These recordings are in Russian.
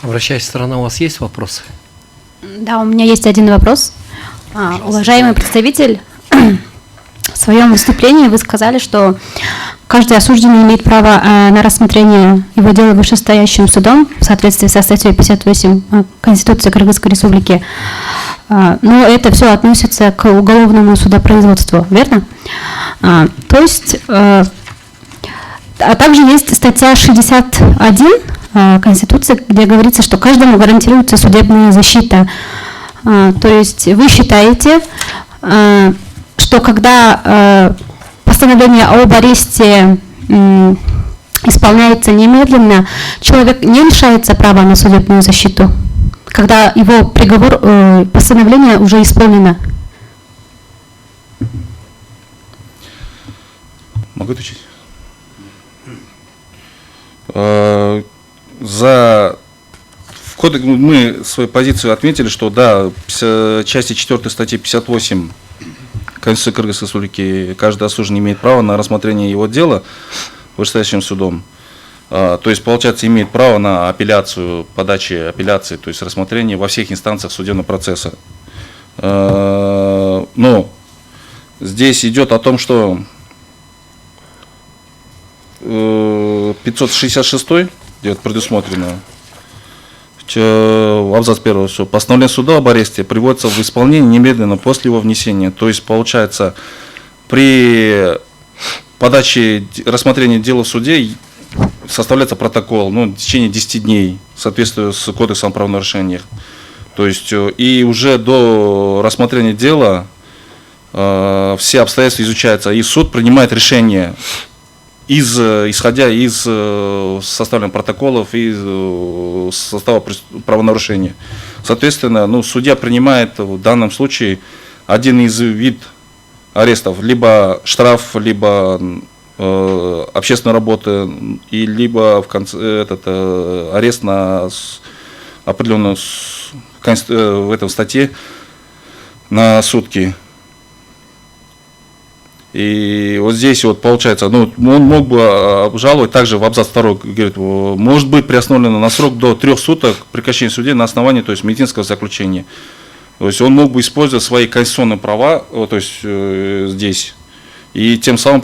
Обращаясь сторона, у вас есть вопросы? Да, у меня есть один вопрос. Уважаемый представитель, в своем выступлении вы сказали, что каждый осужденный имеет право на рассмотрение его дела вышестоящим судом в соответствии со статьей 58 Конституции Кыргызской Республики. Но это все относится к уголовному судопроизводству, верно? То есть, а также есть статья 61 Конституции, где говорится, что каждому гарантируется судебная защита. То есть вы считаете, что когда постановление об аресте исполняется немедленно, человек не лишается права на судебную защиту, когда его приговор, постановление уже исполнено? Могу отвечать? Мы свою позицию отметили, что да, в части 4 статьи 58 Конституции Кыргызской Республики каждый осужденный имеет право на рассмотрение его дела вышестоящим судом. То есть, получается, имеет право на апелляцию, подачи апелляции, то есть рассмотрение во всех инстанциях судебного процесса. Но здесь идет о том, что 566 где предусмотрено, абзац 1, что постановление суда об аресте приводится в исполнение немедленно после его внесения. То есть, получается, при подаче рассмотрения дела в суде составляется протокол, в течение 10 дней, в соответствии с Кодексом о правонарушениях. То есть, и уже до рассмотрения дела все обстоятельства изучаются, и суд принимает решение, исходя из составленных протоколов и состава правонарушения. Соответственно, судья принимает в данном случае один из видов арестов, либо штраф, либо общественная работа, и либо в конце арест на определенную в этом статье на сутки. И вот здесь вот получается, он мог бы обжаловать, также в абзац 2 говорит, может быть приостановлено на срок до 3 суток прекращения судеб на основании, то есть медицинского заключения. То есть он мог бы использовать свои конституционные права, то есть здесь, и тем самым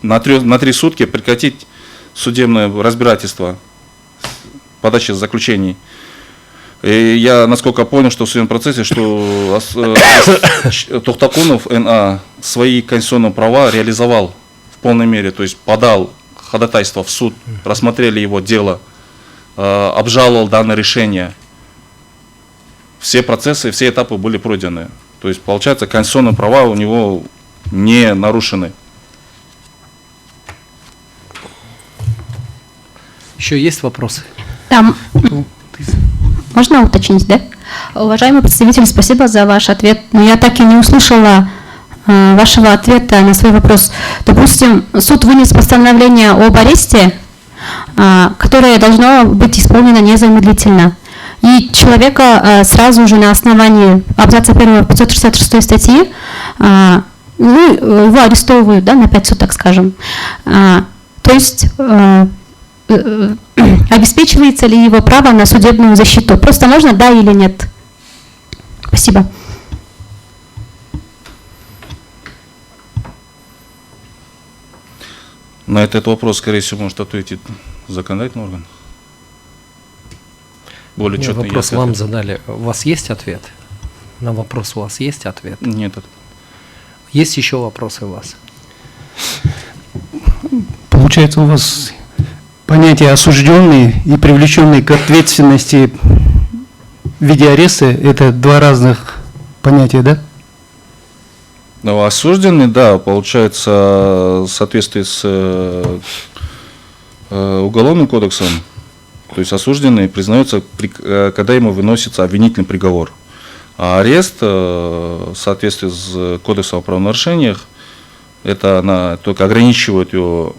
на 3 сутки прекратить судебное разбирательство, подачи заключений. И я, насколько понял, что в судебном процессе, что Тохтакунов Н.А. свои конституционные права реализовал в полной мере, то есть подал ходатайство в суд, рассмотрели его дело, обжаловал данное решение. Все процессы, все этапы были пройдены. То есть, получается, конституционные права у него не нарушены. Еще есть вопросы? Там... Можно уточнить, да? Уважаемый представитель, спасибо за ваш ответ. Но я так и не услышала вашего ответа на свой вопрос. Допустим, суд вынес постановление об аресте, которое должно быть исполнено незамедлительно. И человека сразу же на основании абзаца 1 566 статьи его арестовывают, да, на 5 суток, скажем. То есть... обеспечивается ли его право на судебную защиту? Просто можно да или нет? Спасибо. На этот вопрос, скорее всего, может ответить законодательный орган. Более четко. Вопрос вам задали. У вас есть ответ? На вопрос у вас есть ответ? Нет. Есть еще вопросы у вас? Получается, у вас понятие осужденный и привлеченный к ответственности в виде ареста – это два разных понятия, да? Ну, осужденный, да, получается, в соответствии с Уголовным кодексом, то есть осужденный признается, когда ему выносится обвинительный приговор. А арест, в соответствии с Кодексом о правонарушениях, это она только ограничивает его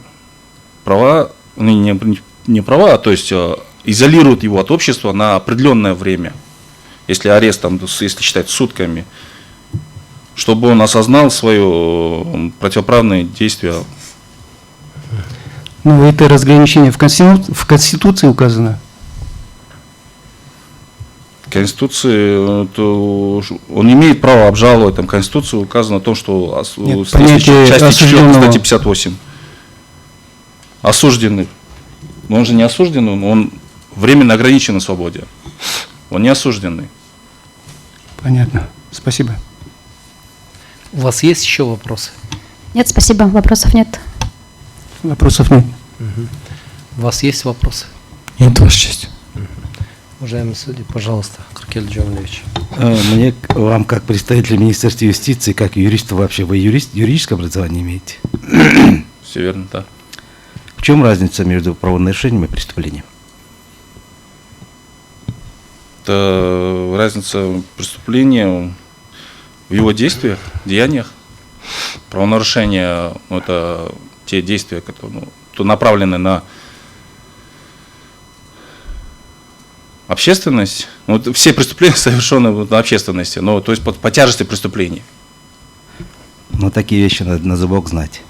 права, не права, то есть изолирует его от общества на определенное время, если арест, если считать сутками, чтобы он осознал свое противоправное действие. Ну, это разграничение в Конституции указано. Конституции, то он имеет право обжаловать, там, Конституцию указано о том, что Нет, понятие части 4 осужденного. статьи 58. Осужденный. Но он же не осужденный, он временно ограничен на свободе. Он не осужденный. Понятно. Спасибо. У вас есть еще вопросы? Нет, спасибо, вопросов нет. Вопросов нет. У вас есть вопросы? Нет, Ваша честь. Уважаемый судья, пожалуйста, Каркель Джамлевич. Мне, вам как представитель Министерства юстиции, как юристу вообще, вы юридическое образование имеете? Все верно, да. В чем разница между правонарушением и преступлением? Это разница преступления в его действиях, деяниях. Правонарушение – это те действия, которые направлены на общественность. Вот все преступления совершены на общественности, но то есть по тяжести преступлений. Но такие вещи надо на зубок знать.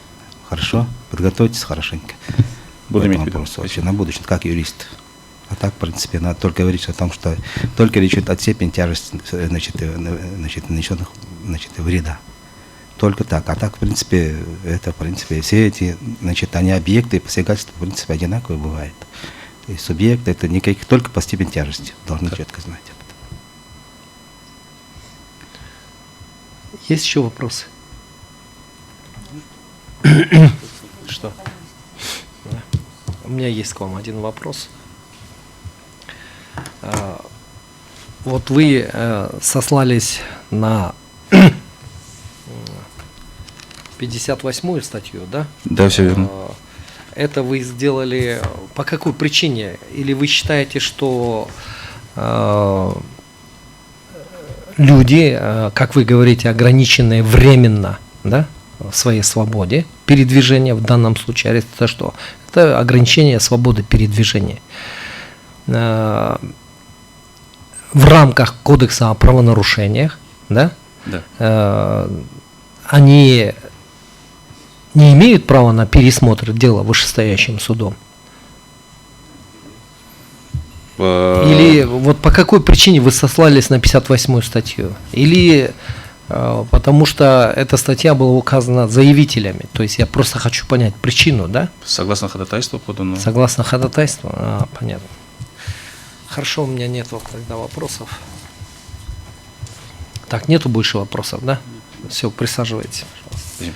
Хорошо? Подготовьтесь хорошенько. Буду иметь в По этому виду. вопросу вообще на будущее, как юрист. А так, в принципе, надо только говорить о том, что только речь идет о степени тяжести, нанесенных, вреда. Только так. А так, в принципе, это, в принципе, все эти, они объекты и посягательства, в принципе, одинаковые бывают. То есть субъекты, это никаких, только по степени тяжести. Должны четко знать об этом. Есть еще вопросы? Что? Да. У меня есть к вам один вопрос. Вот вы сослались на 58-ю статью, да? Да, все верно. Это вы сделали по какой причине? Или вы считаете, что люди, как вы говорите, ограниченные временно, да, в своей свободе передвижения, в данном случае арест, это что? Это ограничение свободы передвижения. В рамках Кодекса о правонарушениях, да, Да. они не имеют права на пересмотр дела вышестоящим судом? Или вот по какой причине вы сослались на 58-ю статью? Или потому что эта статья была указана заявителями? То есть я просто хочу понять причину, да? Согласно ходатайству поданному. Согласно ходатайству? Понятно. Хорошо, у меня нет тогда вопросов. Так, нету больше вопросов, да? Все, присаживайтесь, пожалуйста. Спасибо.